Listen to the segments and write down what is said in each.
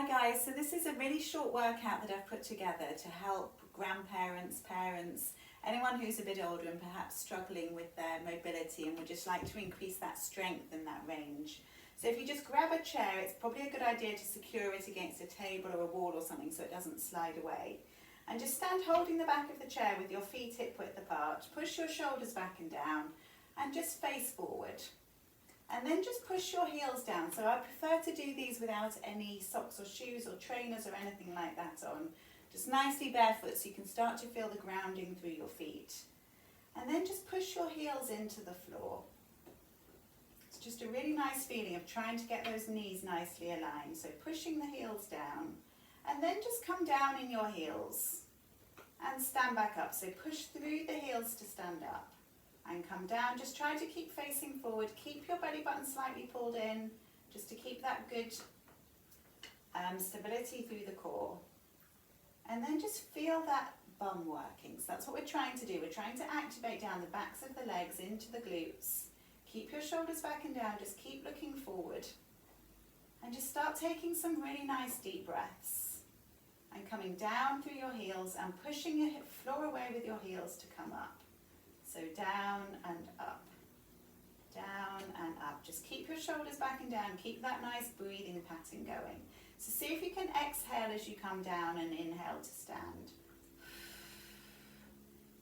guys, so this is a really short workout that I've put together to help grandparents, parents, anyone who's a bit older and perhaps struggling with their mobility and would just like to increase that strength and that range. So if you just grab a chair, it's probably a good idea to secure it against a table or a wall or something so it doesn't slide away. And just stand holding the back of the chair with your feet hip width apart, push your shoulders back and down and just face forward. And then just push your heels down. So I prefer to do these without any socks or shoes or trainers or anything like that on. Just nicely barefoot so you can start to feel the grounding through your feet. And then just push your heels into the floor. It's just a really nice feeling of trying to get those knees nicely aligned. So pushing the heels down and then just come down in your heels and stand back up. So push through the heels to stand up. And come down, just try to keep facing forward, keep your belly button slightly pulled in, just to keep that good stability through the core. And then just feel that bum working. So that's what we're trying to do. We're trying to activate down the backs of the legs into the glutes. Keep your shoulders back and down, just keep looking forward. And just start taking some really nice deep breaths. And coming down through your heels and pushing your hip floor away with your heels to come up. So down and up, down and up. Just keep your shoulders back and down. Keep that nice breathing pattern going. So see if you can exhale as you come down and inhale to stand.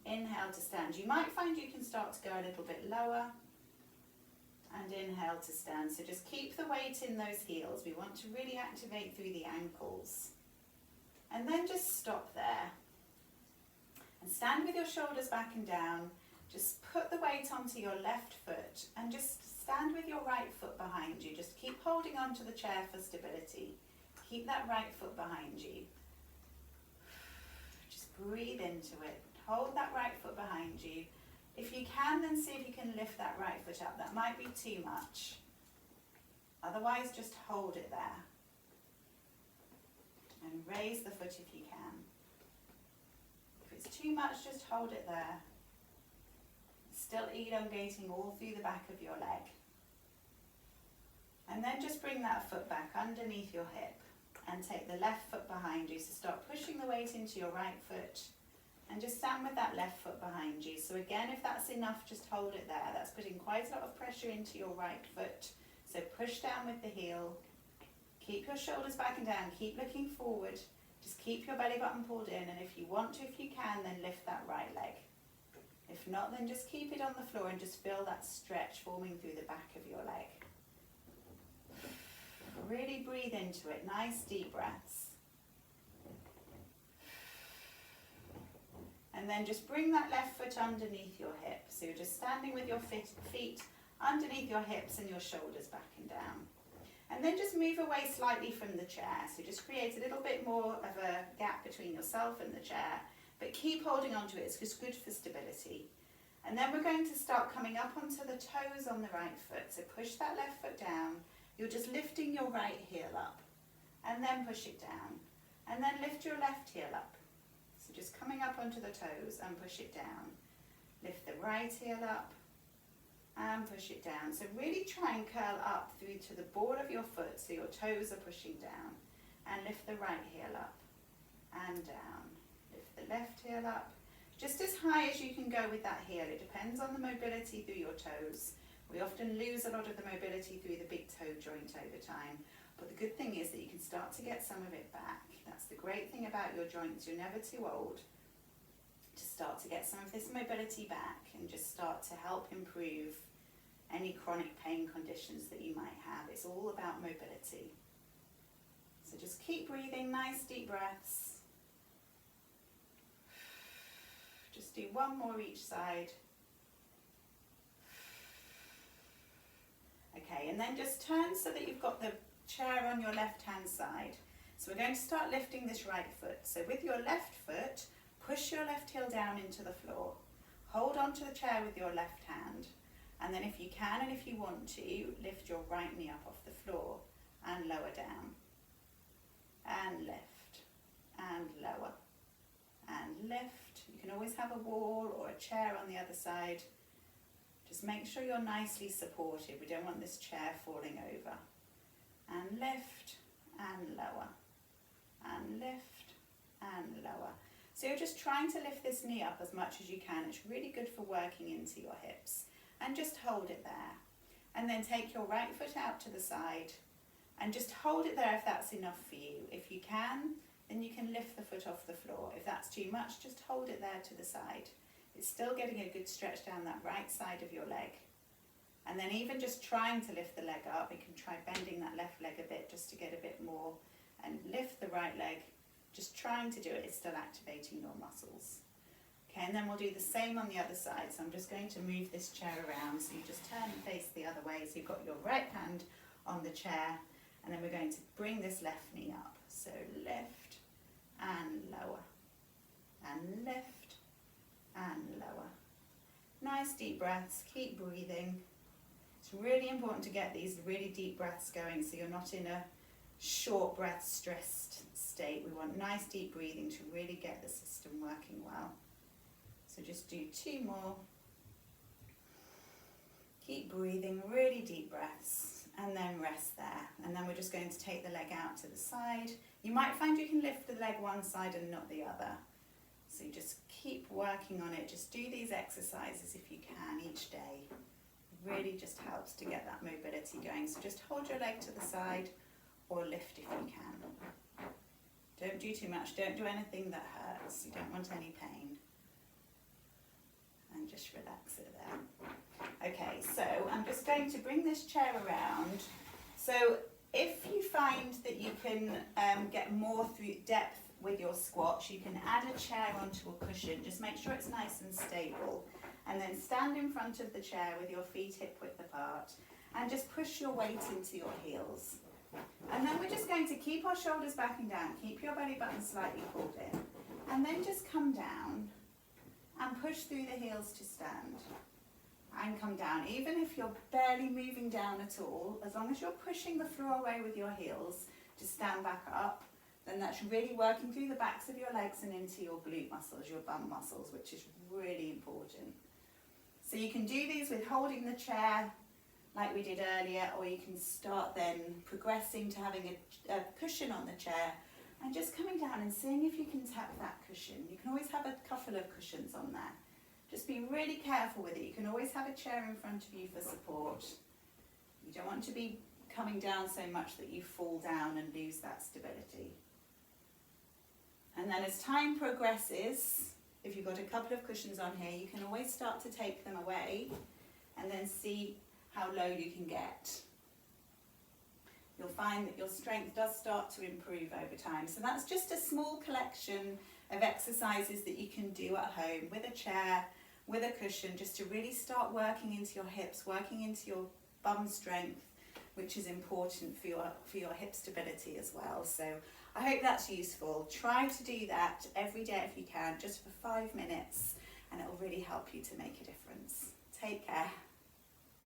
Inhale to stand. You might find you can start to go a little bit lower. And inhale to stand. So just keep the weight in those heels. We want to really activate through the ankles. And then just stop there. And stand with your shoulders back and down. Just put the weight onto your left foot and just stand with your right foot behind you. Just keep holding onto the chair for stability. Keep that right foot behind you. Just breathe into it. Hold that right foot behind you. If you can, then see if you can lift that right foot up. That might be too much. Otherwise, just hold it there. And raise the foot if you can. If it's too much, just hold it there. Still elongating all through the back of your leg. And then just bring that foot back underneath your hip and take the left foot behind you. So start pushing the weight into your right foot and just stand with that left foot behind you. So again, if that's enough, just hold it there. That's putting quite a lot of pressure into your right foot. So push down with the heel. Keep your shoulders back and down. Keep looking forward. Just keep your belly button pulled in. And if you want to, if you can, then lift that right leg. If not, then just keep it on the floor and just feel that stretch forming through the back of your leg. Really breathe into it. Nice deep breaths. And then just bring that left foot underneath your hip. So you're just standing with your feet underneath your hips and your shoulders back and down. And then just move away slightly from the chair. So just create a little bit more of a gap between yourself and the chair. But keep holding on to it, it's just good for stability. And then we're going to start coming up onto the toes on the right foot. So push that left foot down. You're just lifting your right heel up. And then push it down. And then lift your left heel up. So just coming up onto the toes and push it down. Lift the right heel up and push it down. So really try and curl up through to the ball of your foot so your toes are pushing down. And lift the right heel up and down. The left heel up, just as high as you can go with that heel. It depends on the mobility through your toes. We often lose a lot of the mobility through the big toe joint over time, but the good thing is that you can start to get some of it back. That's the great thing about your joints. You're never too old to start to get some of this mobility back and just start to help improve any chronic pain conditions that you might have. It's all about mobility. So just keep breathing, nice deep breaths. Just do one more each side. Okay, and then just turn so that you've got the chair on your left-hand side. So we're going to start lifting this right foot. So with your left foot, push your left heel down into the floor. Hold onto the chair with your left hand. And then if you can and if you want to, lift your right knee up off the floor and lower down. And lift. And lower. And lift. You can always have a wall or a chair on the other side. Just make sure you're nicely supported. We don't want this chair falling over. And lift and lower. and lift and lower. So you're just trying to lift this knee up as much as you can. It's really good for working into your hips. And just hold it there. And then take your right foot out to the side and just hold it there if that's enough for you. If you can, then you can lift the foot off the floor. If that's too much, just hold it there to the side. It's still getting a good stretch down that right side of your leg. And then even just trying to lift the leg up, you can try bending that left leg a bit just to get a bit more, and lift the right leg. Just trying to do it is still activating your muscles. Okay, and then we'll do the same on the other side. So I'm just going to move this chair around. So you just turn and face the other way. So you've got your right hand on the chair, and then we're going to bring this left knee up. So lift and lower, and lift and lower. Nice deep breaths, keep breathing. It's really important to get these really deep breaths going so you're not in a short breath stressed state. We want nice deep breathing to really get the system working well. So just do 2 more. Keep breathing, really deep breaths, and then rest there. And then we're just going to take the leg out to the side. You might find you can lift the leg one side and not the other. So you just keep working on it. Just do these exercises if you can each day. Really just helps to get that mobility going. So just hold your leg to the side or lift if you can. Don't do too much. Don't do anything that hurts. You don't want any pain. And just relax it there. Okay, so I'm just going to bring this chair around. So if you find that you can get more through depth with your squats, you can add a chair onto a cushion. Just make sure it's nice and stable. And then stand in front of the chair with your feet hip width apart and just push your weight into your heels. And then we're just going to keep our shoulders backing down, keep your belly button slightly pulled in, and then just come down and push through the heels to stand. And come down. Even if you're barely moving down at all, as long as you're pushing the floor away with your heels to stand back up, then that's really working through the backs of your legs and into your glute muscles, your bum muscles, which is really important. So you can do these with holding the chair like we did earlier, or you can start then progressing to having a cushion on the chair and just coming down and seeing if you can tap that cushion. You can always have a couple of cushions on there. Just be really careful with it. You can always have a chair in front of you for support. You don't want to be coming down so much that you fall down and lose that stability. And then as time progresses, if you've got a couple of cushions on here, you can always start to take them away and then see how low you can get. You'll find that your strength does start to improve over time. So that's just a small collection of exercises that you can do at home with a chair, with a cushion, just to really start working into your hips, working into your bum strength, which is important for your hip stability as well. So I hope that's useful. Try to do that every day if you can, just for 5 minutes, and it will really help you to make a difference. Take care.